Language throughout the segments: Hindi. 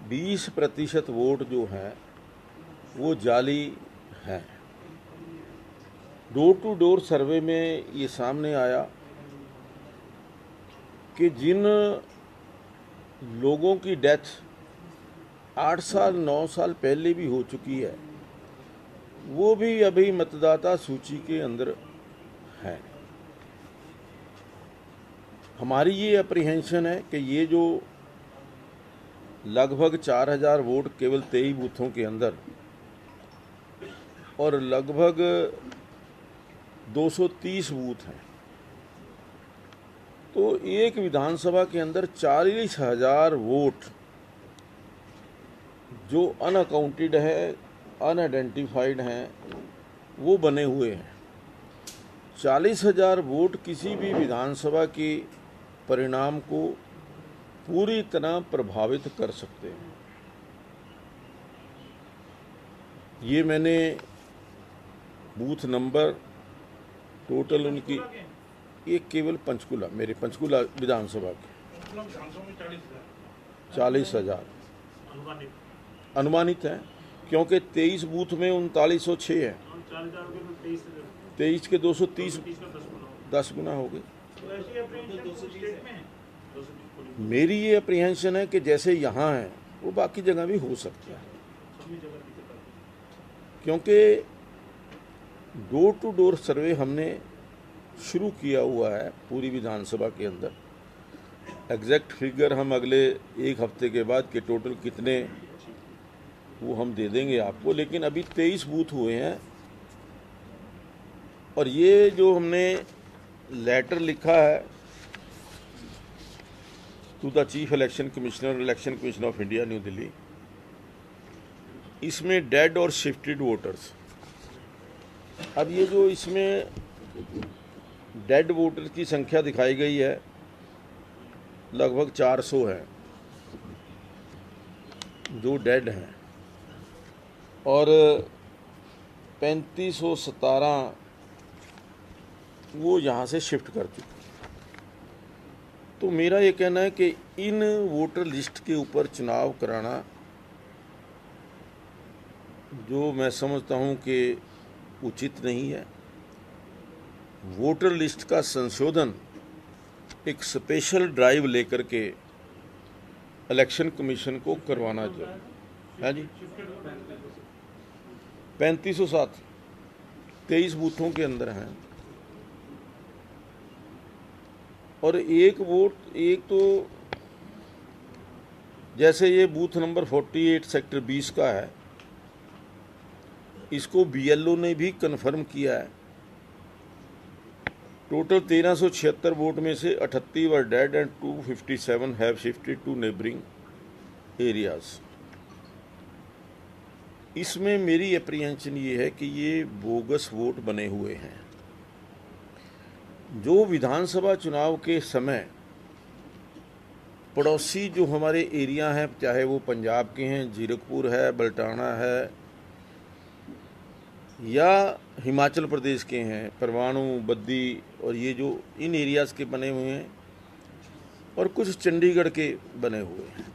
20% वोट जो है वो जाली है। डोर टू डोर सर्वे में ये सामने आया कि जिन लोगों की डेथ 8 साल 9 साल पहले भी हो चुकी है वो भी अभी मतदाता सूची के अंदर है। हमारी ये अप्रीहेंशन है कि ये जो लगभग 4000 वोट केवल 23 बूथों के अंदर और लगभग 230 बूथ हैं, तो एक विधानसभा के अंदर 40,000 वोट जो अनअकाउंटेड है, अनआइडेंटिफाइड हैं, वो बने हुए हैं। 40,000 वोट किसी भी विधानसभा के परिणाम को पूरी तरह प्रभावित कर सकते हैं। ये मैंने बूथ नंबर टोटल उनकी, ये केवल पंचकुला, मेरे पंचकुला विधानसभा के 40,000 अनुमानित हैं, क्योंकि 23 बूथ में 3906 हैं, 23 के 230 10 गुना हो गए। मेरी ये अप्रीहेंशन है कि जैसे यहाँ है वो बाकी जगह भी हो सकता है, क्योंकि डोर टू डोर सर्वे हमने शुरू किया हुआ है पूरी विधानसभा के अंदर। एग्जैक्ट फिगर हम अगले एक हफ्ते के बाद के टोटल कितने वो हम दे देंगे आपको, लेकिन अभी 23 बूथ हुए हैं। और ये जो हमने लेटर लिखा है to the chief election commissioner of India New Delhi, इसमें डेड और शिफ्टेड वोटर्स, अब ये जो इसमें डेड वोटर की संख्या दिखाई गई है लगभग 400 है जो डेड हैं, और 3517 वो यहाँ से शिफ्ट कर चुके। तो मेरा ये कहना है कि इन वोटर लिस्ट के ऊपर चुनाव कराना जो मैं समझता हूँ कि उचित नहीं है। वोटर लिस्ट का संशोधन एक स्पेशल ड्राइव लेकर के इलेक्शन कमीशन को करवाना चाहिए। हाँ जी, 3507 23 बूथों के अंदर हैं, और एक वोट, एक तो जैसे ये बूथ नंबर 48 सेक्टर 20 का है, इसको BLO ने भी कन्फर्म किया है। टोटल 1376 वोट में से 38 were dead and 257 have shifted to neighbouring areas. इसमें मेरी अप्रीहेंशन ये है कि ये बोगस वोट बने हुए हैं। जो विधानसभा चुनाव के समय पड़ोसी जो हमारे एरिया हैं, चाहे वो पंजाब के हैं, जीरकपुर है, बल्टाना है, या हिमाचल प्रदेश के हैं, परवाणु, बद्दी, और ये जो इन एरियाज़ के बने हुए हैं, और कुछ चंडीगढ़ के बने हुए हैं,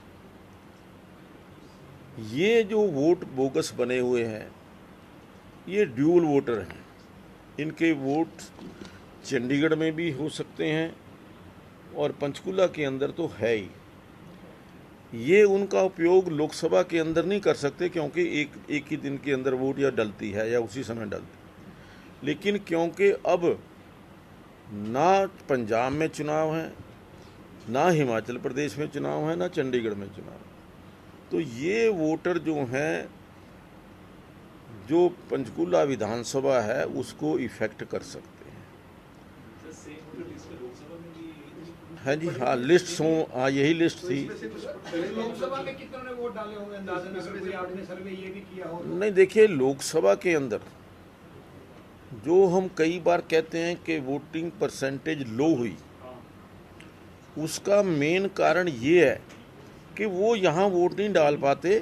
ये जो वोट बोगस बने हुए हैं ये ड्यूल वोटर हैं। इनके वोट चंडीगढ़ में भी हो सकते हैं और पंचकुला के अंदर तो है ही। ये उनका उपयोग लोकसभा के अंदर नहीं कर सकते, क्योंकि एक ही दिन के अंदर वोट या डलती है या उसी समय डलती। लेकिन क्योंकि अब ना पंजाब में चुनाव है, ना हिमाचल प्रदेश में चुनाव है, ना चंडीगढ़ में चुनाव है, तो ये वोटर जो हैं, जो पंचकुला विधानसभा है उसको इफेक्ट कर सकते हैं। हाँ जी, हाँ, लिस्ट हों, हाँ, यही लिस्ट थी। लोकसभा में कितने वोट डाले होंगे अंदाजन, अगर कोई आपने सर्वे ये भी किया हो? नहीं, देखिए, लोकसभा के अंदर जो हम कई बार कहते हैं कि वोटिंग परसेंटेज लो हुई, उसका मेन कारण ये है कि वो यहाँ वोट नहीं डाल पाते,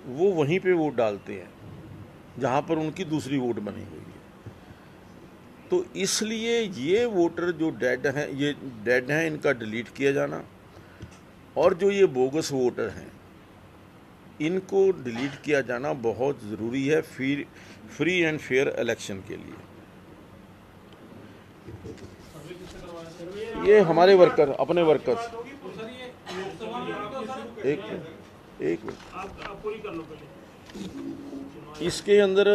वो वहीं पे वोट डालते हैं जहाँ पर उनकी दूसरी वोट बनी हुई है। तो इसलिए ये वोटर जो डेड हैं, इनका डिलीट किया जाना, और जो ये बोगस वोटर हैं इनको डिलीट किया जाना बहुत ज़रूरी है फ्री एंड फेयर इलेक्शन के लिए। ये हमारे वर्कर, अपने वर्कर्स। एक मिनट इसके अंदर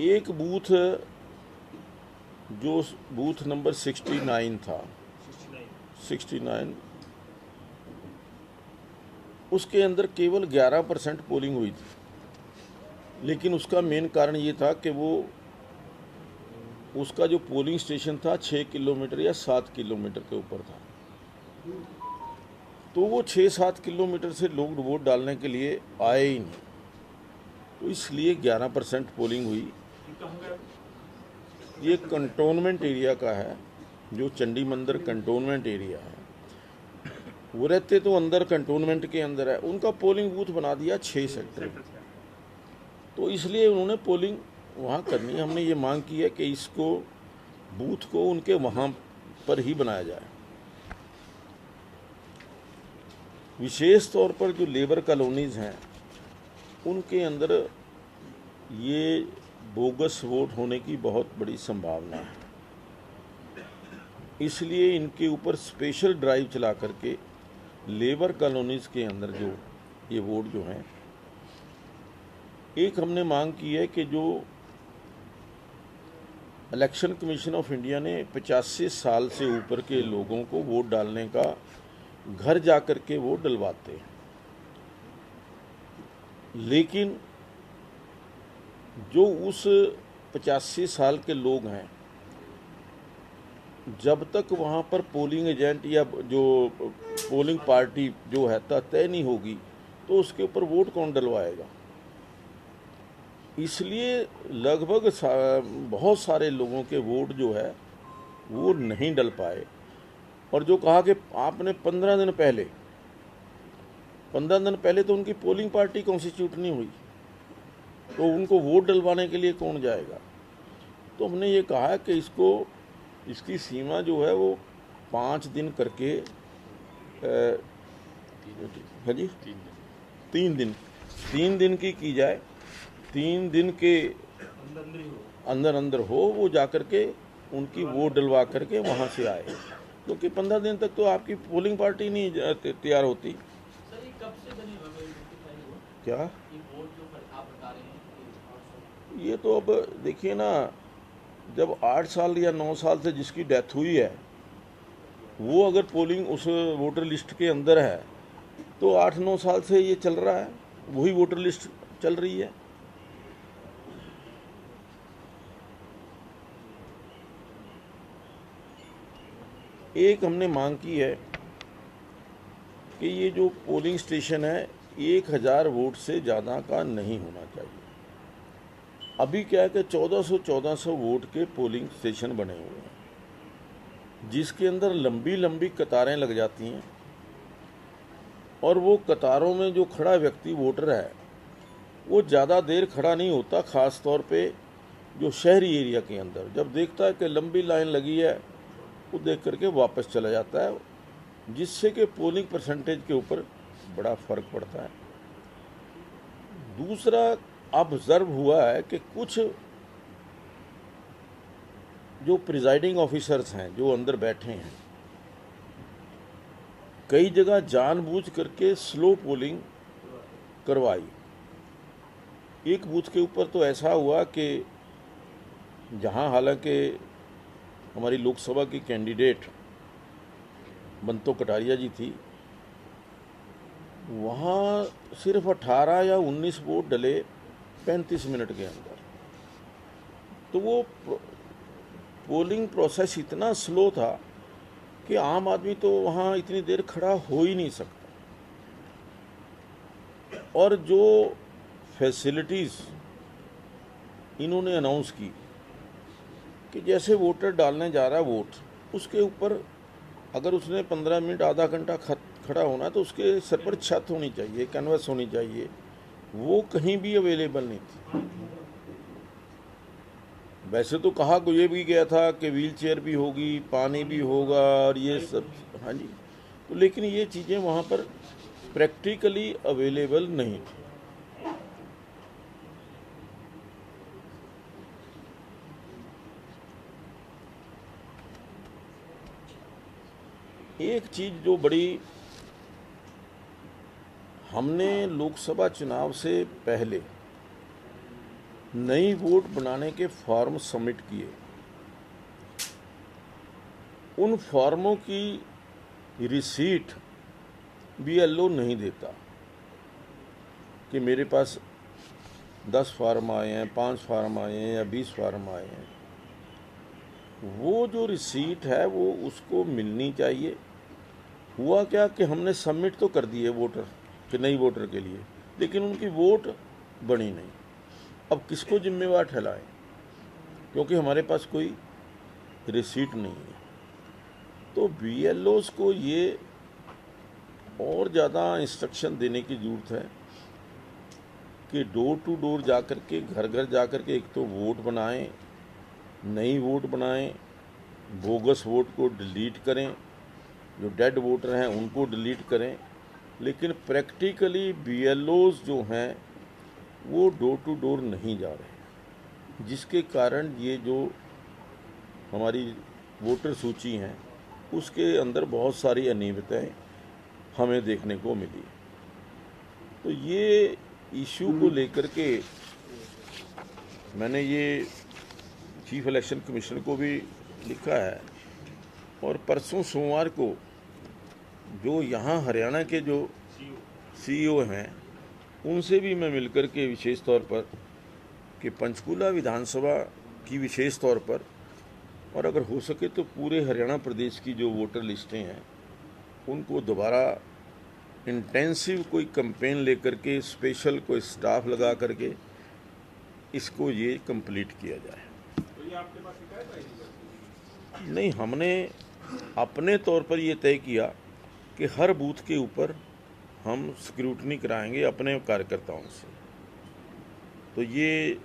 एक बूथ जो बूथ नंबर 69 था, 69, उसके अंदर केवल 11% पोलिंग हुई थी। लेकिन उसका मेन कारण ये था कि वो उसका जो पोलिंग स्टेशन था 6 किलोमीटर या 7 किलोमीटर के ऊपर था, तो वो 6-7 किलोमीटर से लोग वोट डालने के लिए आए ही नहीं, तो इसलिए 11% पोलिंग हुई। ये कंटोनमेंट एरिया का है, जो चंडी मंदिर कंटोनमेंट एरिया है। वो रहते तो अंदर कंटोनमेंट के अंदर है, उनका पोलिंग बूथ बना दिया 6 सेक्टर, तो इसलिए उन्होंने पोलिंग वहाँ करनी है। हमने ये मांग की है कि इसको बूथ को उनके वहाँ पर ही बनाया जाए। विशेष तौर पर जो लेबर कॉलोनीज हैं उनके अंदर ये बोगस वोट होने की बहुत बड़ी संभावना है, इसलिए इनके ऊपर स्पेशल ड्राइव चला करके लेबर कॉलोनीज के अंदर जो ये वोट जो हैं, एक हमने मांग की है कि जो इलेक्शन कमीशन ऑफ इंडिया ने 85 साल से ऊपर के लोगों को वोट डालने का घर जाकर के वोट डलवाते हैं, लेकिन जो उस 85 साल के लोग हैं, जब तक वहाँ पर पोलिंग एजेंट या जो पोलिंग पार्टी जो है तय नहीं होगी, तो उसके ऊपर वोट कौन डलवाएगा। इसलिए लगभग बहुत सारे लोगों के वोट जो है वो नहीं डल पाए। और जो कहा कि आपने 15 दिन पहले तो उनकी पोलिंग पार्टी कॉन्स्टिट्यूट नहीं हुई, तो उनको वोट डलवाने के लिए कौन जाएगा। तो हमने ये कहा कि इसकी सीमा जो है वो 5 दिन करके है जी 3 दिन की जाए। 3 दिन के अंदर हो वो जाकर के उनकी वोट डलवा करके वहाँ से आए, क्योंकि 15 दिन तक तो आपकी पोलिंग पार्टी नहीं तैयार होती। सर ये कब से बनी हुई क्या ये वोट जो आप बता रहे हैं? ये तो अब देखिए ना, जब 8 साल या 9 साल से जिसकी डेथ हुई है, वो अगर पोलिंग उस वोटर लिस्ट के अंदर है, तो 8-9 साल से ये चल रहा है, वही वोटर लिस्ट चल रही है। एक हमने मांग की है कि ये जो पोलिंग स्टेशन है 1000 वोट से ज़्यादा का नहीं होना चाहिए। अभी क्या है कि 1400 वोट के पोलिंग स्टेशन बने हुए हैं, जिसके अंदर लंबी लंबी कतारें लग जाती हैं, और वो कतारों में जो खड़ा व्यक्ति वोटर है वो ज़्यादा देर खड़ा नहीं होता, ख़ास तौर पे जो शहरी एरिया के अंदर। जब देखता है कि लंबी लाइन लगी है, वो देख करके वापस चला जाता है, जिससे कि पोलिंग परसेंटेज के ऊपर बड़ा फ़र्क पड़ता है। दूसरा ऑब्जर्व हुआ है कि कुछ जो प्रिजाइडिंग ऑफिसर्स हैं जो अंदर बैठे हैं, कई जगह जानबूझ करके स्लो पोलिंग करवाई। एक बूथ के ऊपर तो ऐसा हुआ कि जहां हालांकि हमारी लोकसभा की कैंडिडेट बंतो कटारिया जी थी, वहाँ सिर्फ 18 या 19 वोट डले 35 मिनट के अंदर। तो वो पोलिंग प्रोसेस इतना स्लो था कि आम आदमी तो वहाँ इतनी देर खड़ा हो ही नहीं सकता। और जो फैसिलिटीज़ इन्होंने अनाउंस की कि जैसे वोटर डालने जा रहा है वोट, उसके ऊपर अगर उसने 15 मिनट आधा घंटा खड़ा होना है तो उसके सर पर छत होनी चाहिए, कैनवस होनी चाहिए, वो कहीं भी अवेलेबल नहीं थी। वैसे तो कहा को ये भी गया था कि व्हील चेयर भी होगी, पानी भी होगा और ये सब, हाँ जी, तो लेकिन ये चीज़ें वहाँ पर प्रैक्टिकली अवेलेबल नहीं थी। एक चीज़ जो बड़ी, हमने लोकसभा चुनाव से पहले नई वोट बनाने के फॉर्म सबमिट किए। उन फॉर्मों की रिसीट बीएलओ नहीं देता कि मेरे पास 10 फार्म आए हैं, 5 फार्म आए हैं या 20 फार्म आए हैं। वो जो रिसीट है वो उसको मिलनी चाहिए। हुआ क्या कि हमने सबमिट तो कर दिए वोटर कि नई वोटर के लिए, लेकिन उनकी वोट बनी नहीं। अब किसको जिम्मेवार ठहराएं, क्योंकि हमारे पास कोई रिसीट नहीं है। तो बीएलओस को ये और ज़्यादा इंस्ट्रक्शन देने की ज़रूरत है कि डोर टू डोर जा कर के, घर घर जा कर के, एक तो वोट बनाएं, नई वोट बनाएं, बोगस वोट को डिलीट करें, जो डेड वोटर हैं उनको डिलीट करें। लेकिन प्रैक्टिकली बीएलओस जो हैं वो डोर टू डोर नहीं जा रहे, जिसके कारण ये जो हमारी वोटर सूची हैं उसके अंदर बहुत सारी अनियमितताएं हमें देखने को मिली। तो ये इशू को लेकर के मैंने ये चीफ इलेक्शन कमिश्नर को भी लिखा है, और परसों सोमवार को जो यहाँ हरियाणा के जो सीईओ हैं उनसे भी मैं मिलकर के विशेष तौर पर कि पंचकूला विधानसभा की विशेष तौर पर, और अगर हो सके तो पूरे हरियाणा प्रदेश की जो वोटर लिस्टें हैं उनको दोबारा इंटेंसिव कोई कैंपेन लेकर के, स्पेशल कोई स्टाफ लगा करके इसको ये कंप्लीट किया जाए। तो ये आपके पास शिकायत आई? नहीं, हमने अपने तौर पर ये तय किया कि हर बूथ के ऊपर हम स्क्रूटनी कराएंगे अपने कार्यकर्ताओं से। तो ये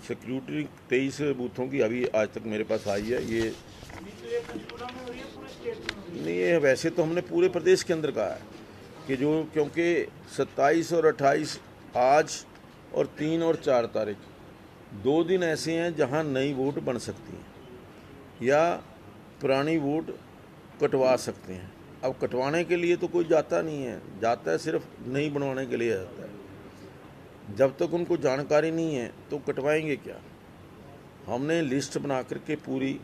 स्क्रूटनी 23 बूथों की अभी आज तक मेरे पास आई है। ये नहीं है, वैसे तो हमने पूरे प्रदेश के अंदर कहा है कि जो, क्योंकि 27 और 28 आज और 3 और 4 तारीख 2 दिन ऐसे हैं जहां नई वोट बन सकती हैं या पुरानी वोट कटवा सकते हैं। अब कटवाने के लिए तो कोई जाता नहीं है, जाता है सिर्फ नई बनवाने के लिए जाता है। जब तक उनको जानकारी नहीं है तो कटवाएंगे क्या। हमने लिस्ट बना करके पूरी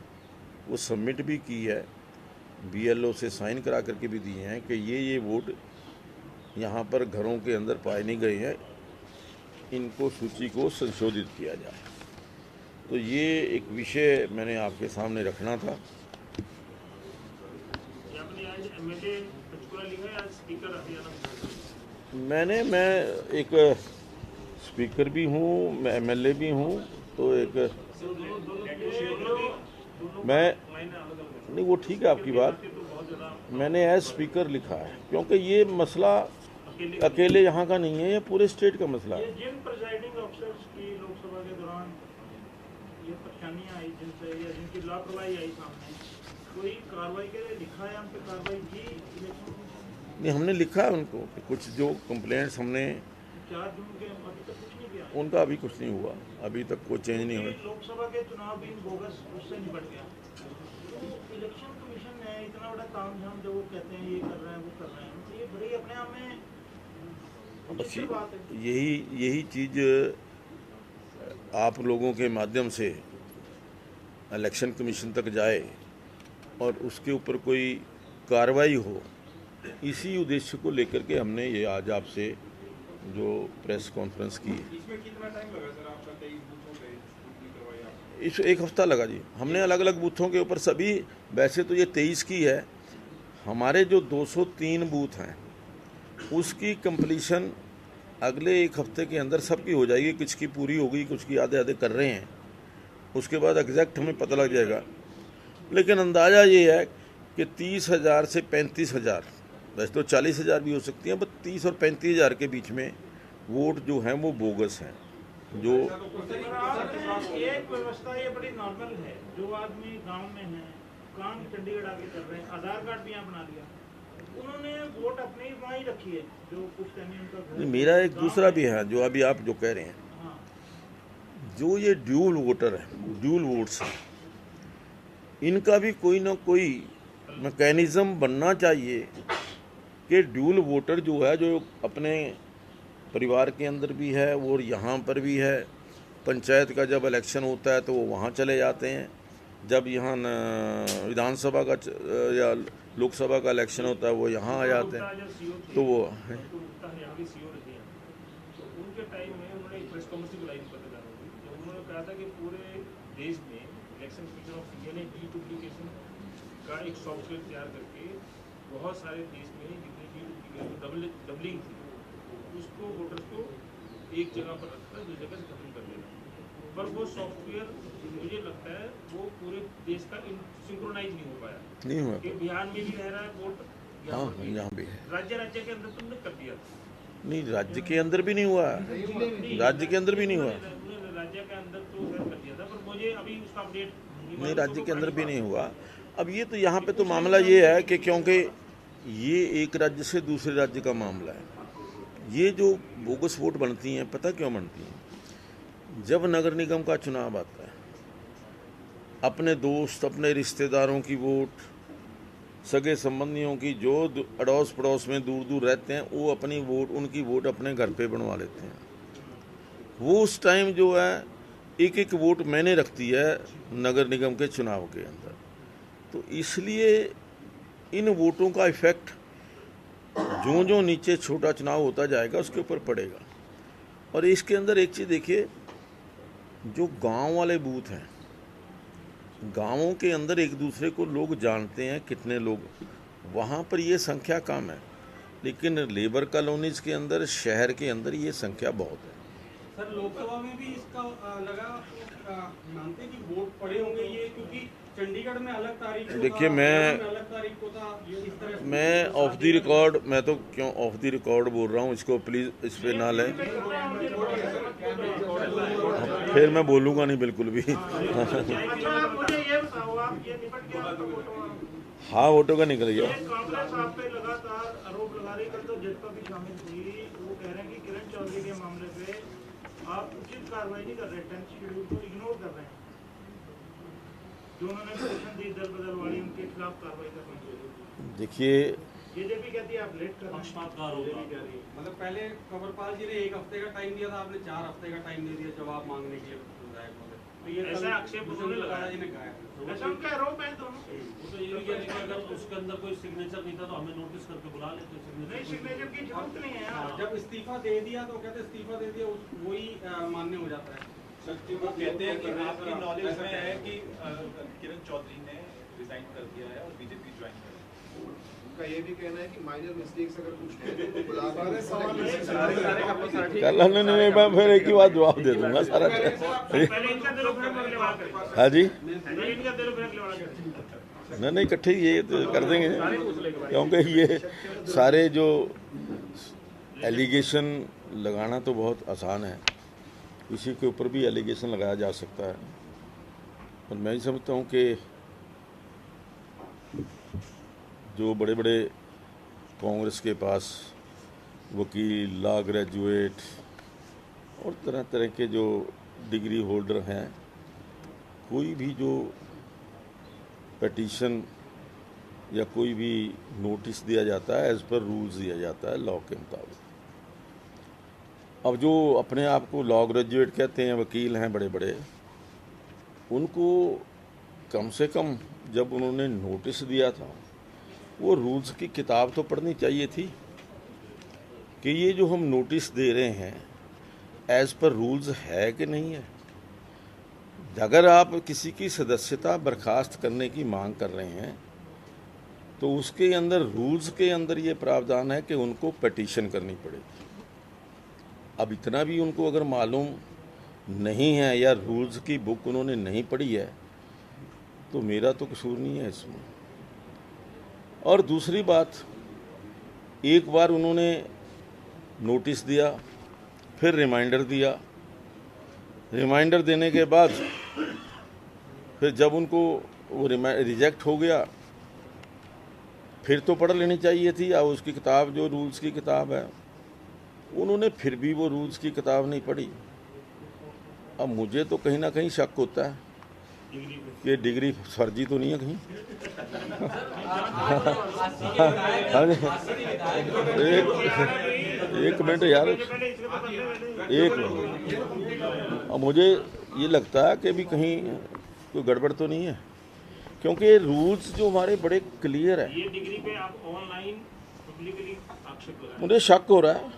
वो सबमिट भी की है, बीएलओ से साइन करा करके भी दिए हैं कि ये वोट यहाँ पर घरों के अंदर पाए नहीं गए हैं, इनको सूची को संशोधित किया जाए। तो ये एक विषय मैंने आपके सामने रखना था। मैं एक स्पीकर भी हूँ, मैं एमएलए भी हूँ, तो एक मैं नहीं, वो ठीक है आपकी बात। मैंने एज स्पीकर लिखा है क्योंकि ये मसला अकेले यहाँ का नहीं है, ये पूरे स्टेट का मसला है। जिन प्रिजाइडिंग ऑफिसर्स की लोकसभा के दौरान ये परेशानियां आई, जिनसे या जिनकी लापरवाही आई सामने, कोई कार्रवाई के लिए लिखा है, हम पे कार्रवाई की? नहीं, हमने लिखा है उनको कि कुछ जो कंप्लेंट्स हमने 4 जून के अभी तक कुछ नहीं किया, उनका अभी कुछ नहीं हुआ, अभी तक कोई चेंज नहीं हुआ। लोकसभा के चुनाव भी बोगस उससे निपट गया। तो इलेक्शन कमीशन ने इतना बड़ा तामझाम जो वो कहते हैं ये कर रहे हैं वो कर रहे हैं, तो ये बड़ी अपने आप में बस यही चीज़ आप लोगों के माध्यम से इलेक्शन कमीशन तक जाए और उसके ऊपर कोई कार्रवाई हो, इसी उद्देश्य को लेकर के हमने ये आज आपसे जो प्रेस कॉन्फ्रेंस की। इसमें कितना टाइम लगा सर आपका 23 बूथों पे करवाई आपने? इस 1 हफ्ता लगा जी। हमने अलग अलग बूथों के ऊपर सभी, वैसे तो ये 23 की है, हमारे जो 203 बूथ हैं उसकी कंप्लीशन अगले 1 हफ्ते के अंदर सबकी हो जाएगी। कुछ की पूरी हो गई, कुछ की आधे आधे कर रहे हैं, उसके बाद एग्जैक्ट हमें पता लग जाएगा। लेकिन अंदाज़ा ये है कि 30,000 से 35,000, वैसे तो 40,000 भी हो सकती हैं, बट 30 और 35,000 के बीच में वोट जो हैं वो बोगस हैं। जो एक व्यवस्था ये बड़ी नॉर्मल है, जो आदमी गांव में है, काम चंडीगढ़ आके कर रहे हैं, आधार कार्ड भी यहाँ बना लिया, उन्होंने वोट अपनी वहाँ ही रखी है, जो कुछ टाइम उनका घर। मेरा एक दूसरा भी है जो अभी आप जो कह रहे हैं, हाँ, जो ये ड्यूल वोटर है, ड्यूल वोट्स हैं, इनका भी कोई ना कोई मैकेनिज्म बनना चाहिए कि ड्यूल वोटर जो है, जो अपने परिवार के अंदर भी है और यहाँ पर भी है, पंचायत का जब इलेक्शन होता है तो वो वहाँ चले जाते हैं, जब यहाँ विधानसभा का या लोकसभा का इलेक्शन होता है वो यहाँ आ जाते हैं, तो वो है। तो उनके टाइम में उन्होंने एक प्रेस कॉन्फ्रेंस बुलाई पत्रकारों की, जब उन्होंने कहा था कि पूरे देश में इलेक्शन कमीशन ऑफ इंडिया ने डुप्लीकेशन का एक सॉफ्टवेयर तैयार करके बहुत सारे देश में जितनी डुप्लीकेशन डबलिंग थी उसको वोटर्स को एक जगह पर रखकर दूसरी जगह से खत्म कर देना, पर वो सॉफ्टवेयर मुझे लगता है वो पूरे देश का सिंक्रोनाइज नहीं हो पाया, नहीं हुआ कि बिहार में भी रह रहा है वोट, हाँ यहाँ भी है, राज्य के अंदर तुमने कर दिया, नहीं राज्य के अंदर भी नहीं हुआ, राज्य के अंदर भी नहीं हुआ, राज्य के अंदर तो कर दिया था, पर मुझे अभी उसका अपडेट नहीं राज्य के अंदर भी नहीं हुआ। अब ये तो यहाँ पे तो मामला ये है कि क्योंकि ये एक राज्य से दूसरे राज्य का मामला है, ये जो बोगस वोट बनती हैं पता क्यों बनती हैं, जब नगर निगम का चुनाव आता है, अपने दोस्त अपने रिश्तेदारों की वोट, सगे संबंधियों की जो अड़ोस पड़ोस में दूर दूर रहते हैं, वो अपनी वोट उनकी वोट अपने घर पे बनवा लेते हैं। वो उस टाइम जो है एक एक वोट मैंने रखती है नगर निगम के चुनाव के अंदर, तो इसलिए इन वोटों का इफेक्ट जो जो नीचे छोटा चुनाव होता जाएगा उसके ऊपर पड़ेगा। और इसके अंदर एक चीज़ देखिए, जो गांव वाले बूथ हैं, गांवों के अंदर एक दूसरे को लोग जानते हैं कितने लोग, वहाँ पर ये संख्या कम है, लेकिन लेबर कॉलोनीज के अंदर शहर के अंदर ये संख्या बहुत है। सर लोकसभा में भी इसका लगा मानते कि वोट पड़े होंगे ये, क्योंकि चंडीगढ़ में अलग तारीख को देखिए था, अलग तारीख को था, इस तरह से मैं ऑफ द रिकॉर्ड, मैं तो क्यों ऑफ द रिकॉर्ड बोल रहा हूँ, इसको प्लीज़ इस पे ना लें, फिर मैं बोलूँगा नहीं बिल्कुल भी। हाँ वोटों का निकल गया। कांग्रेस आप पे लगातार आरोप लगा रही है, कल तो जेटपा भी शामिल थी, वो कह रहे हैं कि किरण चौधरी के मामले पे आप उचित कार्रवाई नहीं कर रहे, 10th शेड्यूल को इग्नोर कर रहे हैं, जो उन्होंने घोषणा दी दल बदल वाली, उनके खिलाफ कार्रवाई करनी चाहिए। देखिए बीजेपी कहती है आप लेट कर रहे हैं, मतलब पहले कंवरपाल जी ने 1 हफ्ते का टाइम दिया था, आपने 4 हफ्ते का टाइम दे दिया जवाब मांगने के लिए विधायक को। तो ये ऐसा आक्षेप उन्होंने लगाया, ऐसा उनका आरोप है दोनों। वो तो ये भी कह रहे हैं कि अगर उसके अंदर कोई सिग्नेचर नहीं था तो हमें नोटिस करके बुला लेते, नहीं सिग्नेचर की जरूरत नहीं है यार। जब इस्तीफा दे दिया तो कहते इस्तीफा दे दिया वही मान्य हो जाता है। वो कहते हैं कि आपकी नॉलेज में है कि किरण चौधरी ने रिजाइन कर दिया है और बीजेपी ज्वाइन कर दिया। उनका ये भी कहना है कि माइनर मिस्टेक्स अगर कुछ है तो उनको बुला नहीं, मैं फिर एक ही बात जवाब दे दूंगा सारा। पहले इनका दिलो फिर अगले बार करें। हाँ जी, पहले इनका दिलो फिर अगले बार करें। नहीं इकट्ठे ये तो कर देंगे, क्योंकि ये सारे जो एलिगेशन लगाना तो बहुत आसान है, किसी के ऊपर भी एलिगेशन लगाया जा सकता है, और मैं समझता हूँ कि जो बड़े बड़े कांग्रेस के पास वकील, लॉ ग्रेजुएट और तरह तरह के जो डिग्री होल्डर हैं, कोई भी जो पिटीशन या कोई भी नोटिस दिया जाता है एज पर रूल्स दिया जाता है लॉ के मुताबिक। अब जो अपने आप को लॉ ग्रेजुएट कहते हैं, वकील हैं बड़े बड़े, उनको कम से कम जब उन्होंने नोटिस दिया था वो रूल्स की किताब तो पढ़नी चाहिए थी कि ये जो हम नोटिस दे रहे हैं एज पर रूल्स है कि नहीं है। अगर आप किसी की सदस्यता बर्खास्त करने की मांग कर रहे हैं तो उसके अंदर रूल्स के अंदर ये प्रावधान है कि उनको पिटीशन करनी पड़ेगी। अब इतना भी उनको अगर मालूम नहीं है या रूल्स की बुक उन्होंने नहीं पढ़ी है तो मेरा तो कसूर नहीं है इसमें। और दूसरी बात, एक बार उन्होंने नोटिस दिया, फिर रिमाइंडर दिया, रिमाइंडर देने के बाद फिर जब उनको वो रिजेक्ट हो गया, फिर तो पढ़ लेनी चाहिए थी। अब उसकी किताब जो रूल्स की किताब है, उन्होंने फिर भी वो रूल्स की किताब नहीं पढ़ी। अब मुझे तो कहीं ना कहीं शक होता है कि डिग्री फर्जी तो नहीं है कहीं। एक मिनट यार, एक मिनट। अब मुझे ये लगता है कि भी कहीं कोई गड़बड़ तो नहीं है, क्योंकि रूल्स जो हमारे बड़े क्लियर है। ये डिग्री पे आप ऑनलाइन पब्लिकली आक्षेप लगा, मुझे शक हो रहा है,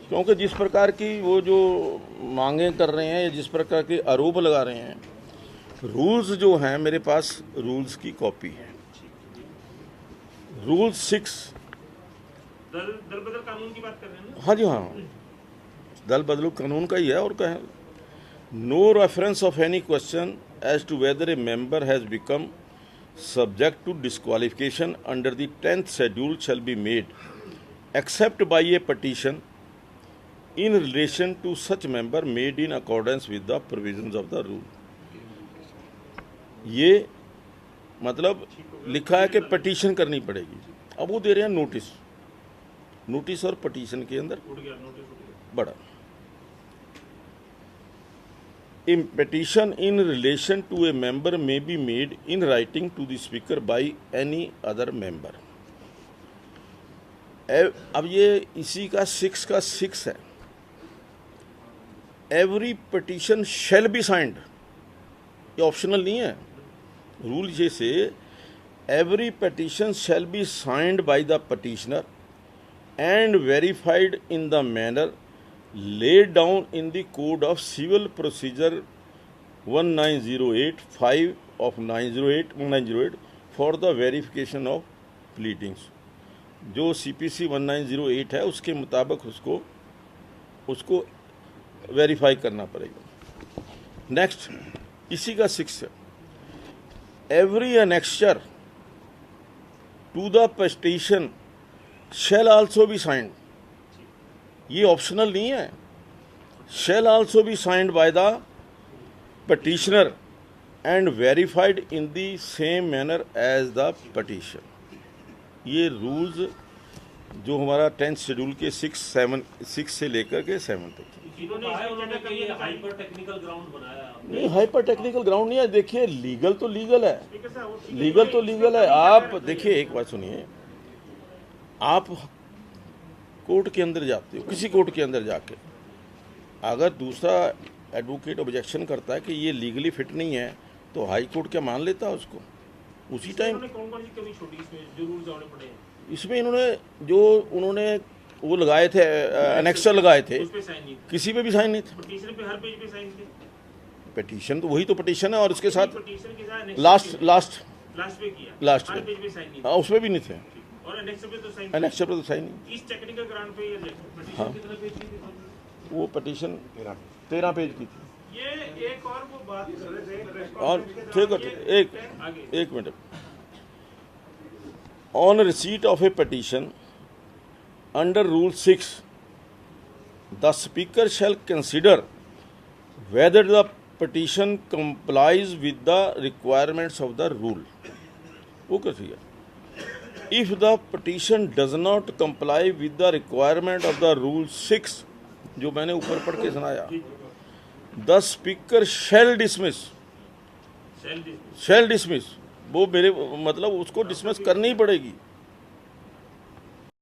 क्योंकि जिस प्रकार की वो जो मांगे कर रहे हैं या जिस प्रकार के आरोप लगा रहे हैं, रूल्स जो हैं मेरे पास रूल्स की कॉपी है। रूल 6 दल बदल कानून की बात कर रहे हैं ना? हाँ जी हाँ, दल बदलू कानून का ही है। और क्या है, no reference of any question as to whether a member has become subject to disqualification under the 10th schedule shall be made except by a petition in relation to such member made in accordance with the provisions of the rule। ये मतलब लिखा है कि पटिशन करनी पड़ेगी। अब वो दे रहे हैं नोटिस, नोटिस और पटिशन के अंदर उठ गया, नोटिस उठ गया। बड़ा A petition in relation to a member may be made in writing to the speaker by any other member। अब ये इसी का 6 का 6 है। Every petition shall be signed, ये ऑप्शनल नहीं है। रूल ये से every petition shall be signed by the petitioner and verified in the manner laid down in the Code of Civil Procedure 1908(5) of 1908 for the verification of pleadings। जो CPC 1908 है उसके मुताबिक उसको वेरीफाई करना पड़ेगा। नेक्स्ट, इसी का 6 है, every annexure to the petition shall also be signed. ये ऑप्शनल नहीं है, shall also be signed by the petitioner and verified in the same manner as the petition. ये रूल्स जो हमारा 10th शेड्यूल के 6 से लेकर के 7 तक। उन्होंने कहीं हाइपर टेक्निकल ग्राउंड बनाया आपने। नहीं, हाइपर टेक्निकल ग्राउंड नहीं है। देखिए, लीगल तो लीगल है, लीगल तो लीगल है। आप देखिए, एक बात सुनिए, आप कोर्ट के अंदर जाते हो, किसी कोर्ट के अंदर जाके अगर दूसरा एडवोकेट ऑब्जेक्शन करता है कि ये लीगली फिट नहीं है, तो हाई कोर्ट क्या मान लेता है उसको उसी टाइम? कौन सी कमी छोटी इसमें जो रूल्स आने पड़े हैं? इसमें उन्होंने वो लगाए थे, एनेक्सर लगाए थे, उस पे साइन नहीं था, किसी पे भी साइन नहीं था। पटिशन पे हर पेज पे साइन थे। पिटीशन तो वही तो पिटीशन है, और उसके साथ पटिशन के साथ लास्ट पे किया, लास्ट हर पे, पेज पे साइन नहीं हाँ, उसमें भी नहीं थे, था और एनेक्सर पे तो साइन एनेक्सर पे तो साइन नहीं। इस टेक्निकल ग्राउंड पे ये पटिशन हाँ। कितने पेज की थी? वो पिटीशन 13 पेज की थी। ये एक और वो बात कर रहे थे प्रेस और कॉन्फ्रेंस के ठीक दौरान, है, आगे एक minute. On receipt of a petition under rule 6 the speaker shall consider whether the petition complies with the requirements of the rule. वो कैसी है? If the petition does not comply with the requirement of the rule 6, जो मैंने ऊपर पढ़ के सुनाया, the speaker shall dismiss, shall dismiss. Shall dismiss, वो मेरे मतलब उसको डिसमिस करनी ही पड़ेगी।